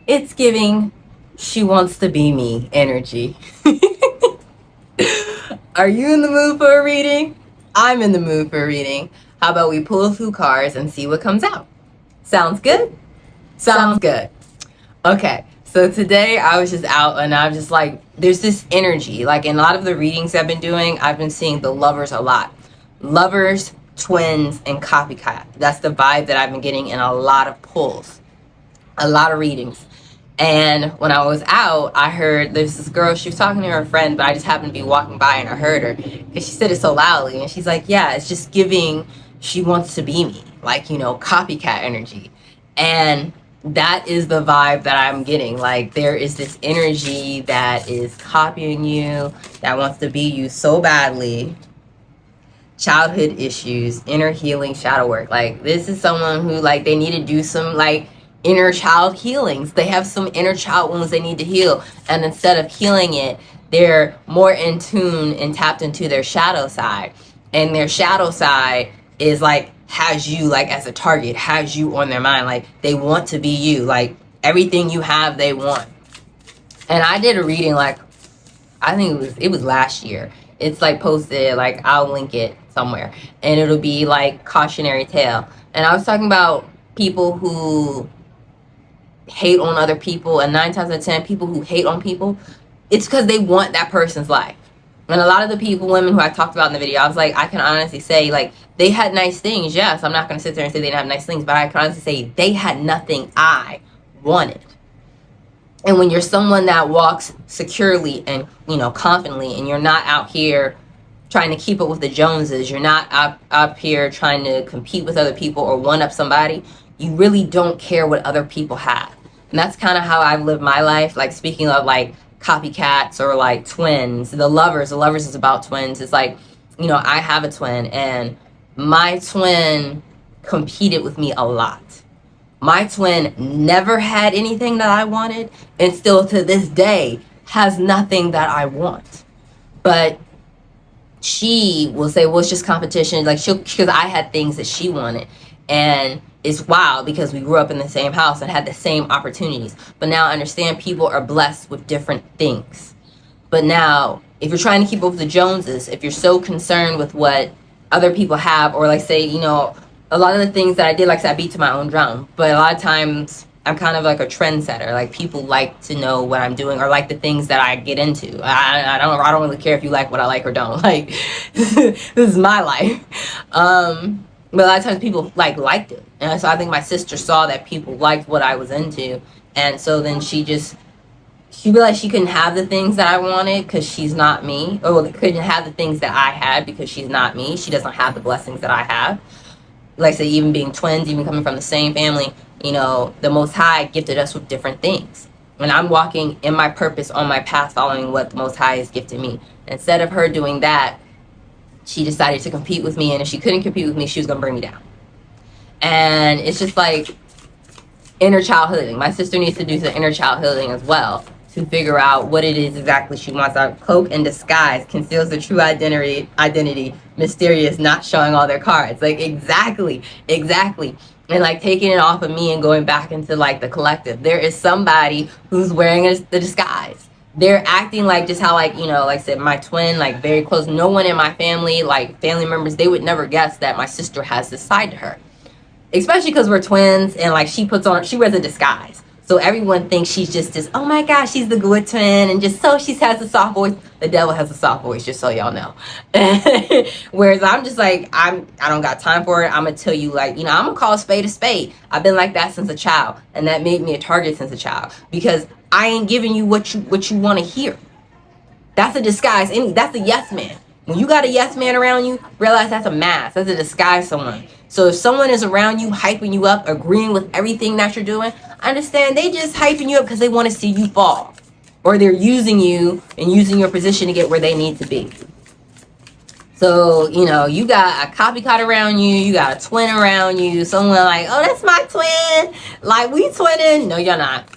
It's giving she wants to be me energy. Are you in the mood for a reading? I'm in the mood for a reading. How about we pull a few cards and see what comes out? Sounds good? Sounds good. Okay, so today I was just out and I'm just like, there's this energy. Like in a lot of the readings I've been doing, I've been seeing the lovers a lot. Lovers, twins, and copycat. That's the vibe that I've been getting in a lot of pulls, a lot of readings. And when I was out, I heard there's this girl, she was talking to her friend, but I just happened to be walking by and I heard her because she said it so loudly. And she's like, yeah, it's just giving, she wants to be me, like, you know, copycat energy. And that is the vibe that I'm getting. Like, there is this energy that is copying you, that wants to be you so badly. Childhood issues, inner healing, shadow work. Like, this is someone who, like, they need to do some, like, inner child healings. They have some inner child wounds they need to heal. And instead of healing it, they're more in tune and tapped into their shadow side. And their shadow side is like, has you like as a target, has you on their mind. Like they want to be you. Like everything you have, they want. And I did a reading like, I think it was last year. It's like posted, like I'll link it somewhere. And it'll be like cautionary tale. And I was talking about people who hate on other people, and 9 times out of 10 people who hate on people, it's because they want that person's life. And a lot of the people, women who I talked about in the video, I was like, I can honestly say, like, they had nice things. Yes, I'm not going to sit there and say they didn't have nice things, but I can honestly say they had nothing I wanted. And when you're someone that walks securely and, you know, confidently, and you're not out here trying to keep up with the Joneses, you're not up here trying to compete with other people or one up somebody, you really don't care what other people have. And that's kind of how I've lived my life. Like speaking of like copycats or like twins, the lovers is about twins. It's like, you know, I have a twin and my twin competed with me a lot. My twin never had anything that I wanted and still to this day has nothing that I want. But she will say, well, it's just competition. Like because I had things that she wanted. And it's wild because we grew up in the same house and had the same opportunities. But now I understand people are blessed with different things. But now, if you're trying to keep up with the Joneses, if you're so concerned with what other people have, or like say, you know, a lot of the things that I did, like I said, I beat to my own drum. But a lot of times, I'm kind of like a trendsetter. Like people like to know what I'm doing or like the things that I get into. I don't really care if you like what I like or don't. Like this is my life. But a lot of times people liked it. And so I think my sister saw that people liked what I was into. And so then she realized she couldn't have the things that I wanted because she's not me. Or couldn't have the things that I had because she's not me. She doesn't have the blessings that I have. Like I say, even being twins, even coming from the same family, you know, the Most High gifted us with different things. And I'm walking in my purpose on my path, following what the Most High has gifted me. Instead of her doing that, she decided to compete with me, and if she couldn't compete with me, she was going to bring me down. And it's just like inner child healing. My sister needs to do some inner child healing as well to figure out what it is exactly she wants. Our cloak and disguise conceals the true identity, mysterious, not showing all their cards. Like, exactly. And like taking it off of me and going back into like the collective. There is somebody who's wearing the disguise. They're acting like just how, like, you know, like I said, my twin, like very close. No one in my family, like family members, they would never guess that my sister has this side to her. Especially because we're twins and like she wears a disguise. So everyone thinks she's just this, oh my gosh, she's the good twin. And just so she has a soft voice. The devil has a soft voice, just so y'all know. Whereas I'm just like, I don't got time for it. I'm going to tell you, like, you know, I'm going to call a spade a spade. I've been like that since a child. And that made me a target since a child. Because I ain't giving you what you want to hear. That's a disguise. That's a yes man. When you got a yes man around you, realize that's a mask. That's a disguise someone. So if someone is around you, hyping you up, agreeing with everything that you're doing, understand they just hyping you up because they want to see you fall. Or they're using you and using your position to get where they need to be. So, you know, you got a copycat around you, you got a twin around you, someone like, oh, that's my twin. Like, we twinning. No, you're not.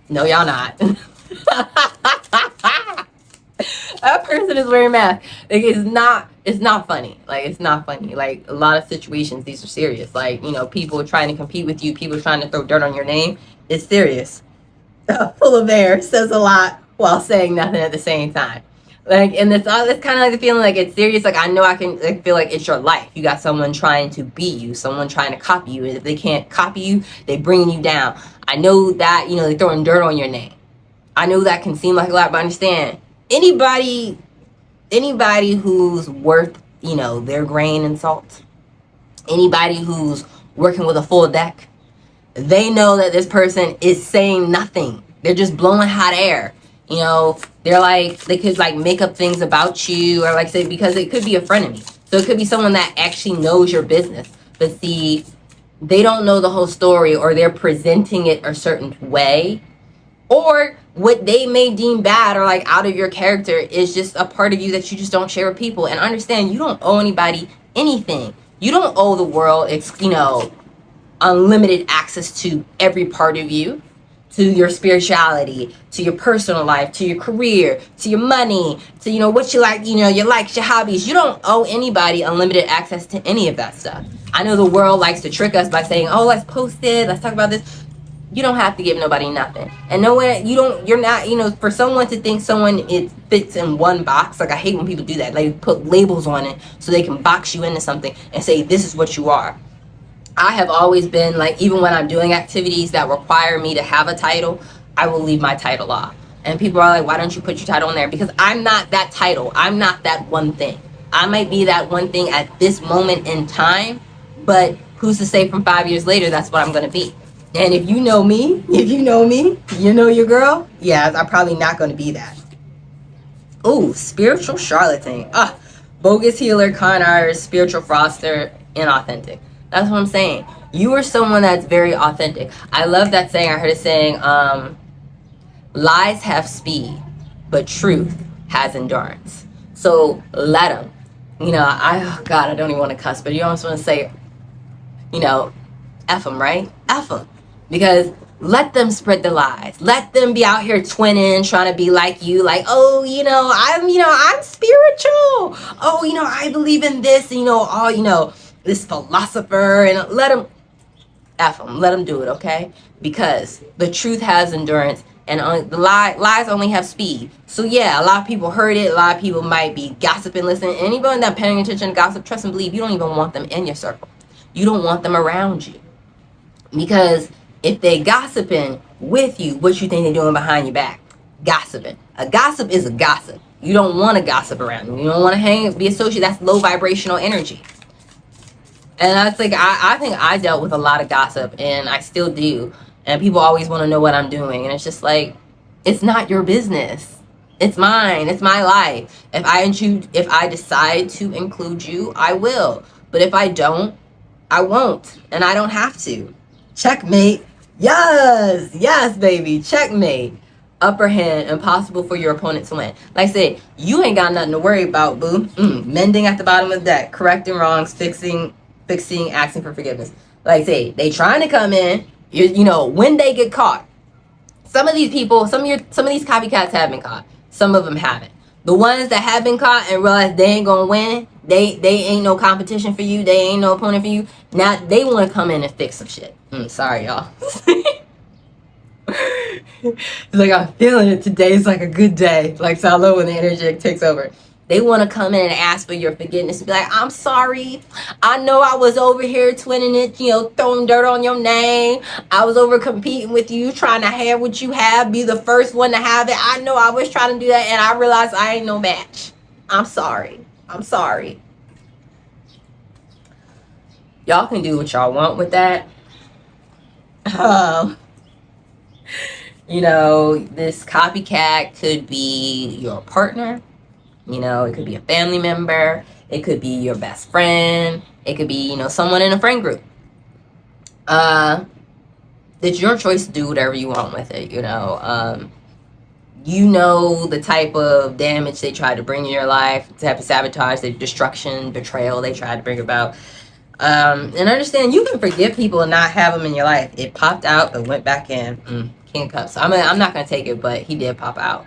No, y'all not. That person is wearing a mask. Like, it's not funny. Like, it's not funny. Like, a lot of situations, these are serious. Like, people trying to compete with you, people trying to throw dirt on your name. It's serious. Full of air says a lot while saying nothing at the same time. Like, and it's kind of like the feeling like it's serious. Like, I know I can feel like it's your life. You got someone trying to be you, someone trying to copy you. And if they can't copy you, they bringing you down. I know that, they're throwing dirt on your name. I know that can seem like a lot, but understand, anybody who's worth, their grain and salt, anybody who's working with a full deck, they know that this person is saying nothing. They're just blowing hot air. They're like, they could like make up things about you, or like say, because it could be a frenemy. So it could be someone that actually knows your business. But see, they don't know the whole story, or they're presenting it a certain way, or what they may deem bad or like out of your character is just a part of you that you just don't share with people. And understand, you don't owe anybody anything. You don't owe the world, unlimited access to every part of you, to your spirituality, to your personal life, to your career, to your money, to, what you like, your likes, your hobbies. You don't owe anybody unlimited access to any of that stuff. I know the world likes to trick us by saying, oh, let's post it, let's talk about this. You don't have to give nobody nothing. And you're not, for someone to think it fits in one box. Like, I hate when people do that. Like, put labels on it so they can box you into something and say, this is what you are. I have always been like, even when I'm doing activities that require me to have a title, I will leave my title off. And people are like, why don't you put your title on there? Because I'm not that title. I'm not that one thing. I might be that one thing at this moment in time, but who's to say from 5 years later that's what I'm going to be? And if you know me, you know your girl, yeah, I'm probably not going to be that. Oh, spiritual charlatan. Bogus healer, con artist, spiritual fraudster, inauthentic. That's what I'm saying. You are someone that's very authentic. I love that saying. I heard it saying, lies have speed, but truth has endurance. So let them. I don't even want to cuss, but you almost want to say, F them, right? F them. Because let them spread the lies. Let them be out here twinning, trying to be like you. Like, oh, I'm spiritual. Oh, I believe in this. This philosopher. And let them F them. Let them do it, okay? Because the truth has endurance. And the lies only have speed. So yeah, a lot of people heard it. A lot of people might be gossiping, listening. Anybody that's paying attention to gossip, trust and believe, you don't even want them in your circle. You don't want them around you. Because if they gossiping with you, what you think they're doing behind your back? Gossiping. A gossip is a gossip. You don't want to gossip around you. You don't want to be associated. That's low vibrational energy. And that's like, I think I dealt with a lot of gossip, and I still do. And people always want to know what I'm doing. And it's just like, it's not your business. It's mine. It's my life. If I decide to include you, I will. But if I don't, I won't. And I don't have to. Checkmate. Yes, baby. Checkmate. Upper hand. Impossible for your opponent to win. Like I said, you ain't got nothing to worry about, boo. Mending at the bottom of the deck. Correcting wrongs. Fixing, asking for forgiveness. Like I say, they trying to come in. When they get caught. Some of these people, some of these copycats have been caught. Some of them haven't. The ones that have been caught and realize they ain't gonna win, they ain't no competition for you, they ain't no opponent for you. Now they want to come in and fix some shit. Sorry, y'all. It's like, I'm feeling it today. It's like a good day. Like, so I love when the energy takes over. They want to come in and ask for your forgiveness and be like, I'm sorry. I know I was over here twinning it, throwing dirt on your name. I was over competing with you, trying to have what you have, be the first one to have it. I know I was trying to do that, and I realized I ain't no match. I'm sorry. Y'all can do what y'all want with that. This copycat could be your partner. It could be a family member. It could be your best friend. It could be, someone in a friend group. It's your choice to do whatever you want with it, the type of damage they try to bring in your life, the type of sabotage, the destruction, betrayal they try to bring about. And understand, you can forgive people and not have them in your life. It popped out but went back in. King of Cups. I'm not going to take it, but he did pop out.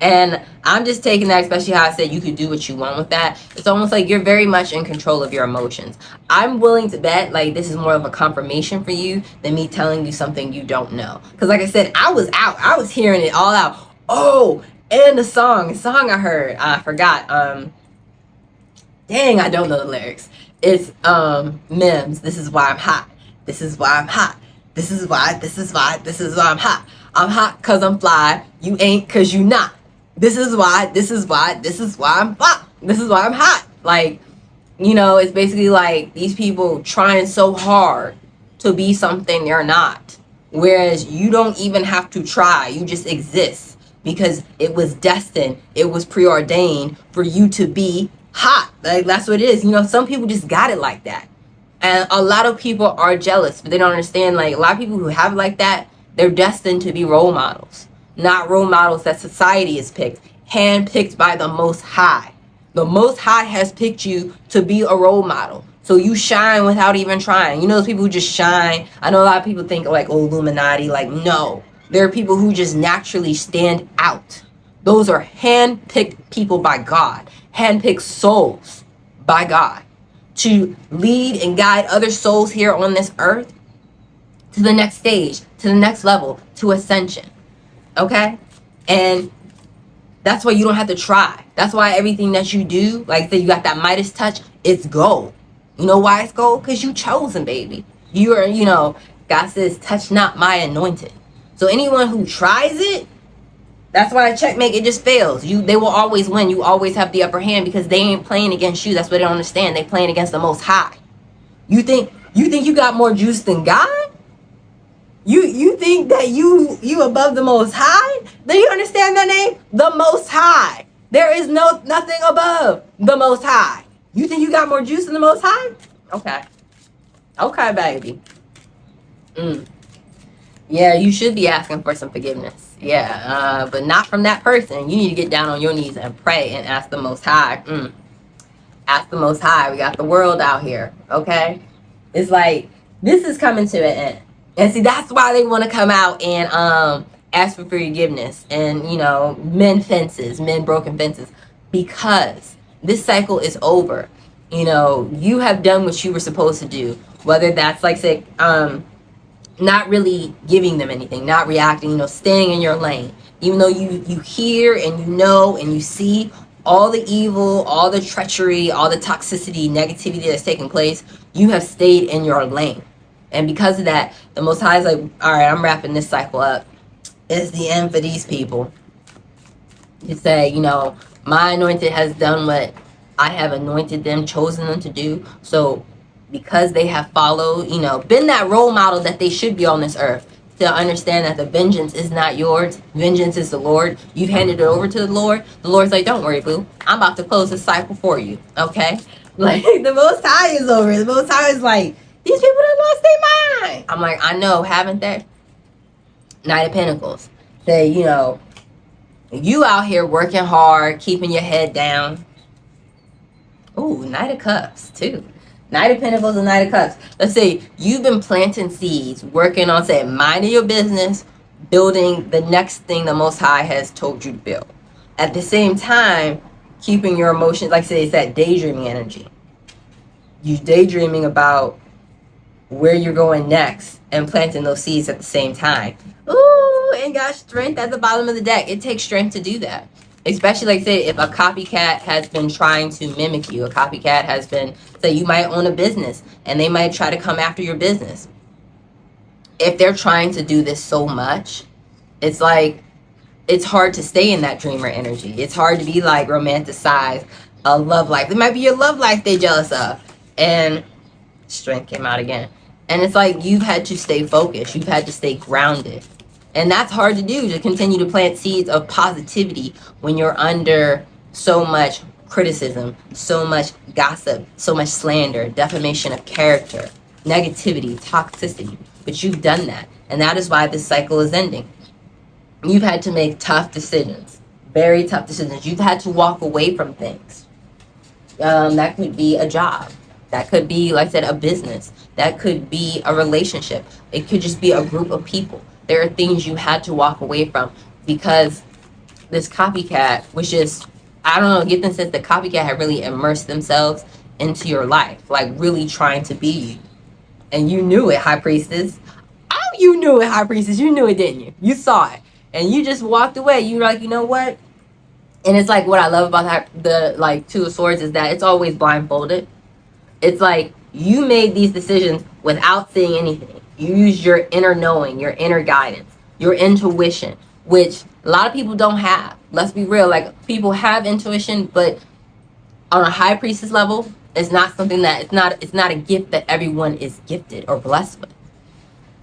And I'm just taking that, especially how I said you could do what you want with that. It's almost like you're very much in control of your emotions. I'm willing to bet like this is more of a confirmation for you than me telling you something you don't know. Because like I said, I was out. I was hearing it all out. Oh, and the song I heard. I forgot. Dang, I don't know the lyrics. It's Mims. This is why I'm hot. This is why I'm hot. This is why I'm hot. I'm hot cause I'm fly. You ain't cause you not. This is why I'm hot. This is why I'm hot. Like, you know, it's basically like these people trying so hard to be something they're not. Whereas you don't even have to try. You just exist because it was destined. It was preordained for you to be hot. Like, that's what it is. You know, some people just got it like that. And a lot of people are jealous, but they don't understand. Like, a lot of people who have it like that, they're destined to be role models. Not role models that society has picked, handpicked by the Most High. The Most High has picked you to be a role model. So you shine without even trying. You know those people who just shine? I know a lot of people think like, oh, Illuminati. Like, no. There are people who just naturally stand out. Those are handpicked people by God. Handpicked souls by God to lead and guide other souls here on this earth to the next stage, to the next level, to ascension. Okay? And that's why you don't have to try. That's why everything that you do, like you got that Midas touch, it's gold. You know why it's gold? Because you chosen, baby. You are, you know, God says, touch not my anointed. So anyone who tries it, that's why checkmate, it just fails. They will always win. You always have the upper hand because they ain't playing against you. That's what they don't understand. They playing against the Most High. You think you got more juice than God? You think that you above the Most High? Do you understand that name? The Most High. There is nothing above the Most High. You think you got more juice than the Most High? Okay. Okay, baby. Yeah, you should be asking for some forgiveness. Yeah, but not from that person. You need to get down on your knees and pray and ask the Most High. Ask the Most High. We got the world out here, okay? It's like, this is coming to an end. And see, that's why they want to come out and ask for forgiveness and, you know, mend broken fences. Because this cycle is over. You know, you have done what you were supposed to do. Whether that's, like, say, not really giving them anything, not reacting, you know, staying in your lane. Even though you hear and you know and you see all the evil, all the treachery, all the toxicity, negativity that's taking place, you have stayed in your lane. And because of that, the Most High is like, all right, I'm wrapping this cycle up. It's the end for these people. To say, you know, my anointed has done what I have anointed them, chosen them to do. So because they have followed, you know, been that role model that they should be on this earth, to understand that the vengeance is not yours. Vengeance is the Lord. You've handed it over to the Lord. The Lord's like, don't worry, boo. I'm about to close this cycle for you. Okay? Like, the Most High is over. The Most High is like, these people done lost their mind. I'm like, I know, haven't they? Knight of Pentacles. Say, you know, you out here working hard, keeping your head down. Ooh, Knight of Cups, too. Knight of Pentacles and Knight of Cups. Let's say you've been planting seeds, working on, say, minding your business, building the next thing the Most High has told you to build. At the same time, keeping your emotions, like say, it's that daydreaming energy. You daydreaming about where you're going next and planting those seeds at the same time. Ooh, and got strength at the bottom of the deck. It takes strength to do that. Especially, like, say, if a copycat has been trying to mimic you. A copycat has been, say, you might own a business and they might try to come after your business. If they're trying to do this so much, it's like, it's hard to stay in that dreamer energy. It's hard to be, like, romanticize a love life. It might be your love life they're jealous of. And strength came out again. And it's like you've had to stay focused. You've had to stay grounded. And that's hard to do, to continue to plant seeds of positivity when you're under so much criticism, so much gossip, so much slander, defamation of character, negativity, toxicity. But you've done that. And that is why this cycle is ending. You've had to make tough decisions, very tough decisions. You've had to walk away from things. That could be a job. That could be, like I said, a business. That could be a relationship. It could just be a group of people. There are things you had to walk away from because this copycat was just, I don't know, get the sense the copycat had really immersed themselves into your life, like really trying to be you. And you knew it, High Priestess. Oh, you knew it, High Priestess. You knew it, didn't you? You saw it. And you just walked away. You were like, you know what? And it's like what I love about the like Two of Swords is that it's always blindfolded. It's like you made these decisions without seeing anything. You used your inner knowing, your inner guidance, your intuition, which a lot of people don't have. Let's be real. Like, people have intuition, but on a High Priestess level, it's not something that it's not a gift that everyone is gifted or blessed with.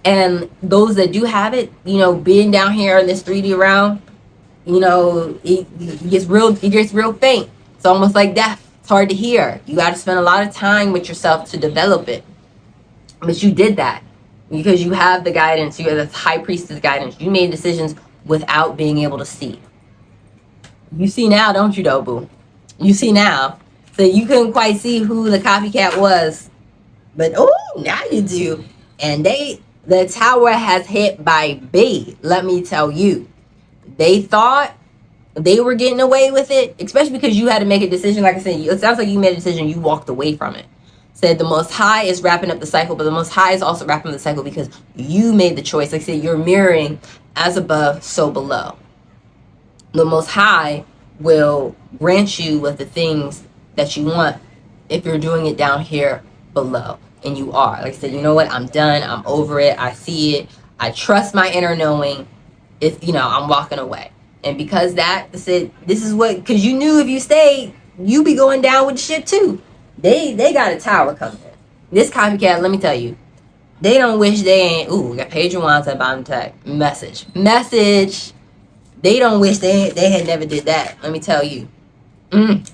And those that do have it, you know, being down here in this 3D realm, you know, it gets real faint. It's almost like death. It's hard to hear. You got to spend a lot of time with yourself to develop it. But you did that because you have the guidance. You have the High Priestess guidance. You made decisions without being able to see. You see now, don't you, though, boo? You see now. So you couldn't quite see who the copycat was. But, oh, now you do. And the tower has hit by B, let me tell you. They thought they were getting away with it, especially because you had to make a decision. Like I said, it sounds like you made a decision. You walked away from it. Said the Most High is wrapping up the cycle, but the Most High is also wrapping up the cycle because you made the choice. Like I said, you're mirroring as above, so below. The Most High will grant you with the things that you want if you're doing it down here below. And you are. Like I said, you know what? I'm done. I'm over it. I see it. I trust my inner knowing. If, you know, I'm walking away. And because that, I said, this is what, because you knew if you stayed, you be going down with the shit too. They got a tower coming. This copycat, let me tell you, they don't wish they ain't, ooh, we got Page of Wands at the bottom tag. Message. They don't wish they had never did that. Let me tell you. What did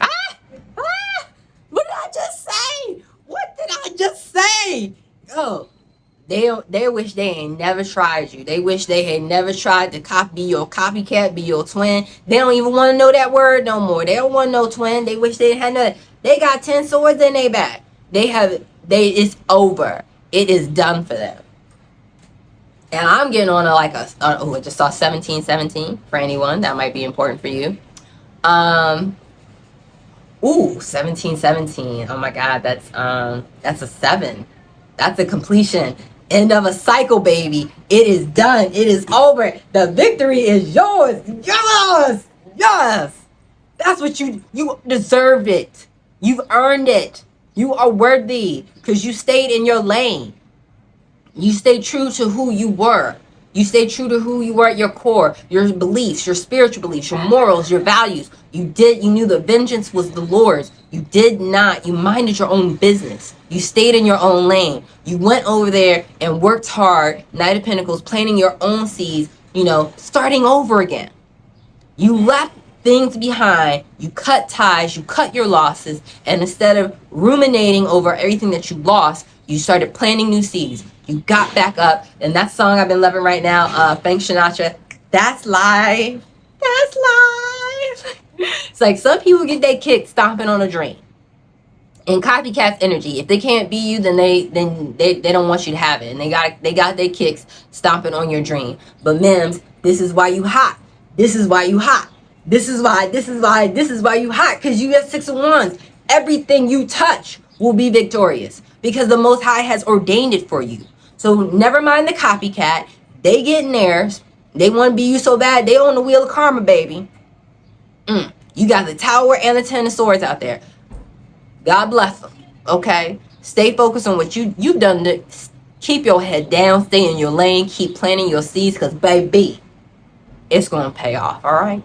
I just say? What did I just say? Oh, they wish they ain't never tried you. They wish they had never tried to be your copycat, be your twin. They don't even want to know that word no more. They don't want no twin. They wish they had nothing. They got 10 swords in their back. It's over. It is done for them. And I'm getting on I just saw 1717 for anyone. That might be important for you. 1717. Oh my God, that's a 7. That's a completion. End of a cycle, baby. It is done. It is over. The victory is yours. Yes. Yes. That's what you deserved it. You've earned it. You are worthy because you stayed in your lane. You stayed true to who you were. You stayed true to who you were at your core, your beliefs, your spiritual beliefs, your morals, your values. You knew the vengeance was the Lord's. You minded your own business. You stayed in your own lane. You went over there and worked hard, Knight of Pentacles, planting your own seeds, starting over again. You left things behind, you cut ties, you cut your losses, and instead of ruminating over everything that you lost, you started planting new seeds. You got back up, and that song I've been loving right now, Frank Sinatra, that's life. That's life. It's like some people get their kick stomping on a dream. In copycat's energy, if they can't be you, then they don't want you to have it, and they got their kicks stomping on your dream. But Mims, this is why you hot. This is why you hot. This is why you hot, because you got 6 of Wands. Everything you touch will be victorious because the Most High has ordained it for you. So never mind the copycat. They getting theirs. They want to be you so bad. They on the wheel of karma, baby. You got the Tower and the 10 of Swords out there. God bless them. Okay? Stay focused on what you've done. Keep your head down. Stay in your lane. Keep planting your seeds because, baby, it's going to pay off. All right?